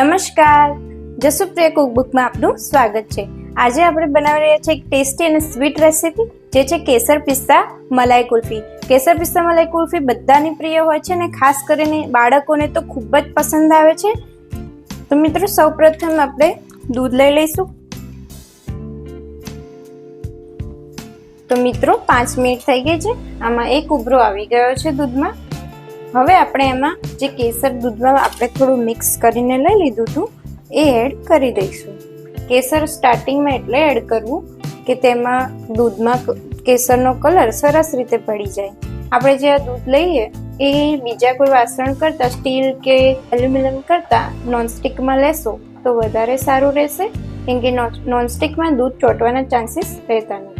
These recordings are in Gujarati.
નમસ્કાર, જસુપ્રિયા કુકબુકમાં આપનું સ્વાગત છે। આજે આપણે બનાવી રહ્યા છીએ એક ટેસ્ટી અને સ્વીટ રેસીપી, જે છે કેસર પિસ્તા મલાઈ કુલ્ફી। કેસર પિસ્તા મલાઈ કુલ્ફી બધાની પ્રિય હોય છે અને ખાસ કરીને બાળકોને તો ખૂબ જ પસંદ આવે છે। તો મિત્રો, સૌપ્રથમ આપણે દૂધ લઈ લઈશું। તો મિત્રો 5 મિનિટ થઈ ગઈ છે, આમાં એક ઉભરો આવી ગયો છે દૂધમાં। હવે આપણે એમાં જે કેસર દૂધમાં આપણે થોડું મિક્સ કરીને લઈ લીધું હતું એ એડ કરી દઈશું। કેસર સ્ટાર્ટિંગમાં એટલે એડ કરવું કે તેમાં દૂધમાં કેસરનો કલર સરસ રીતે પડી જાય। આપણે જે આ દૂધ લઈએ એ બીજા કોઈ વાસણ કરતાં, સ્ટીલ કે એલ્યુમિનિયમ કરતાં નોનસ્ટિકમાં લેશો તો વધારે સારું રહેશે, કેમ કે નોનસ્ટિકમાં દૂધ ચોંટવાના ચાન્સીસ રહેતા નથી।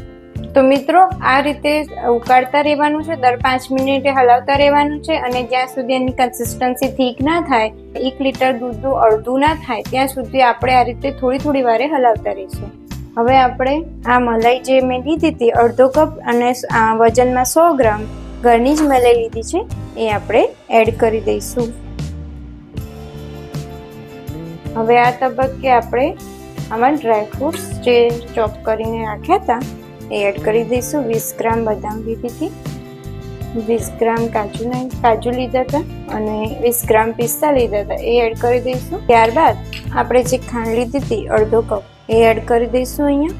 તો મિત્રો, આ રીતે ઉકાળતા રહેવાનું છે, દર 5 મિનિટે હલાવતા રહેવાનું છે અને જ્યાં સુધી એની કન્સિસ્ટન્સી ઠીક ના થાય, 1 લીટર દૂધનું અડધું ના થાય ત્યાં સુધી આપણે આ રીતે થોડી વારે હલાવતા રહીશું। હવે આપણે આ મલાઈ જે મેં લીધી હતી અડધો કપ અને વજનમાં 100 ગ્રામ ઘરની જ મલાઈ લીધી છે એ આપણે એડ કરી દઈશું। હવે આ તબક્કે આપણે આમાં ડ્રાયફ્રૂટ્સ જે ચોપ કરીને રાખ્યા હતા એ એડ કરી દઈશું। 20 ગ્રામ બદામ લીધી હતી, 20 ગ્રામ કાજુ લીધા હતા અને 20 ગ્રામ પિસ્તા લીધા હતા એ એડ કરી દઈશું। ત્યારબાદ આપણે જે ખાંડ લીધી હતી અડધો કપ એ એડ કરી દઈશું અહીંયા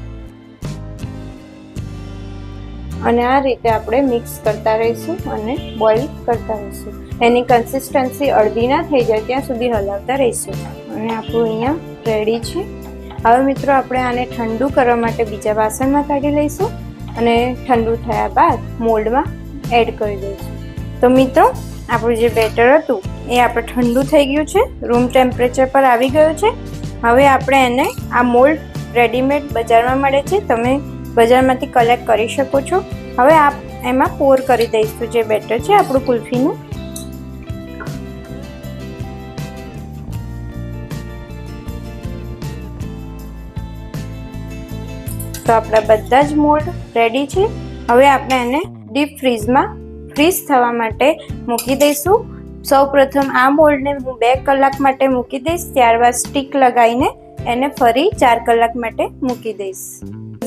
અને આ રીતે આપણે મિક્સ કરતા રહીશું અને બોઇલ કરતા રહીશું। એની કન્સિસ્ટન્સી અડધી ના થઈ જાય ત્યાં સુધી હલાવતા રહીશું અને આપણું અહીંયા રેડી છે। હવે મિત્રો, આપણે આને ઠંડુ કરવા માટે બીજા વાસણમાં કાઢી લઈશું અને ઠંડુ થયા બાદ મોલ્ડમાં એડ કરી દઈશું। તો મિત્રો, આપણું જે બેટર હતું એ આપણે ઠંડુ થઈ ગયું છે, રૂમ ટેમ્પરેચર પર આવી ગયું છે। હવે આપણે એને આ મોલ્ડ રેડીમેડ બજારમાં મળે છે, તમે બજારમાંથી કલેક્ટ કરી શકો છો। હવે એમાં પોર કરી દઈશું જે બેટર છે આપણું કુલ્ફીનું। તો આપણા બધા જ મોલ્ડ રેડી છે। હવે આપણે એને ડીપ ફ્રીઝમાં ફ્રીઝ થવા માટે મૂકી દઈશું। સૌપ્રથમ આ મોલ્ડને હું 2 કલાક માટે મૂકી દઈશ, ત્યારબાદ સ્ટીક લગાવીને એને ફરી 4 કલાક માટે મૂકી દઈશ।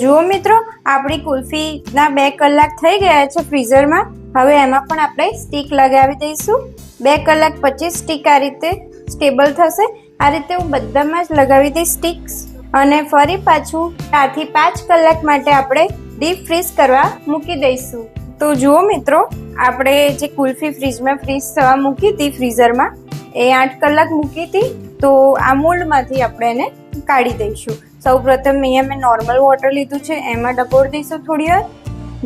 જુઓ મિત્રો, આપણી કુલ્ફીના 2 કલાક થઈ ગયા છે ફ્રીઝરમાં। હવે એમાં પણ આપણે સ્ટીક લગાવી દઈશું। 2 કલાક પછી સ્ટીક આ રીતે સ્ટેબલ થશે। આ રીતે હું બધામાં જ લગાવી દઈશ સ્ટીક્સ અને ફરી પાછું 4 થી 5 કલાક માટે આપણે ડીપ ફ્રીઝ કરવા મૂકી દઈશું। તો જુઓ મિત્રો, આપણે જે કુલ્ફી ફ્રીજમાં ફ્રીઝ થવા મૂકી હતી ફ્રીઝરમાં એ 8 કલાક મૂકી હતી। તો આ મોલ્ડમાંથી આપણે એને કાઢી દઈશું। સૌપ્રથમ અહીંયા મેં નોર્મલ વોટર લીધું છે, એમાં ડબોળી દઈશું થોડી વાર,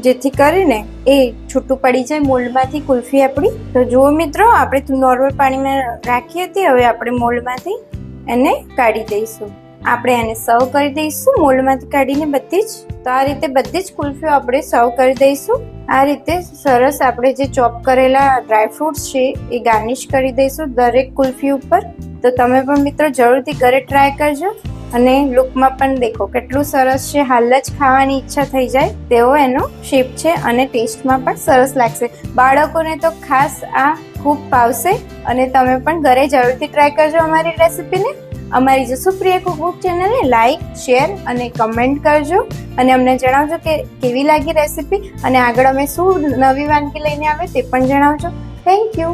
જેથી કરીને એ છૂટું પડી જાય મોલ્ડમાંથી કુલ્ફી આપણી। તો જુઓ મિત્રો, આપણે નોર્મલ પાણીમાં રાખી હતી, હવે આપણે મોલ્ડમાંથી એને કાઢી દઈશું। આપણે એને સર્વ કરી દઈશું મોલ્ડમાંથી કાઢીને બધી જ। તો આ રીતે બધી જ કુલ્ફીઓ આપણે સર્વ કરી દઈશું। આ રીતે સરસ આપણે જે ચોપ કરેલા ડ્રાયફ્રૂટ્સ છે એ ગાર્નિશ કરી દઈશું દરેક કુલ્ફી ઉપર। તો તમે પણ મિત્રો જરૂરથી ઘરે ટ્રાય કરજો અને લુકમાં પણ દેખો કેટલું સરસ છે, હાલ જ ખાવાની ઈચ્છા થઈ જાય તેવો એનો શેપ છે અને ટેસ્ટમાં પણ સરસ લાગશે। બાળકોને તો ખાસ આ ખૂબ ભાવશે અને તમે પણ ઘરે જરૂરથી ટ્રાય કરજો અમારી રેસીપીને। અમારી જસુપ્રિયા કુકબુક ચેનલને લાઈક, શેર અને કમેન્ટ કરજો અને અમને જણાવજો કે કેવી લાગી રેસીપી અને આગળ અમે શું નવી વાનગી લઈને આવે તે પણ જણાવજો। Thank you.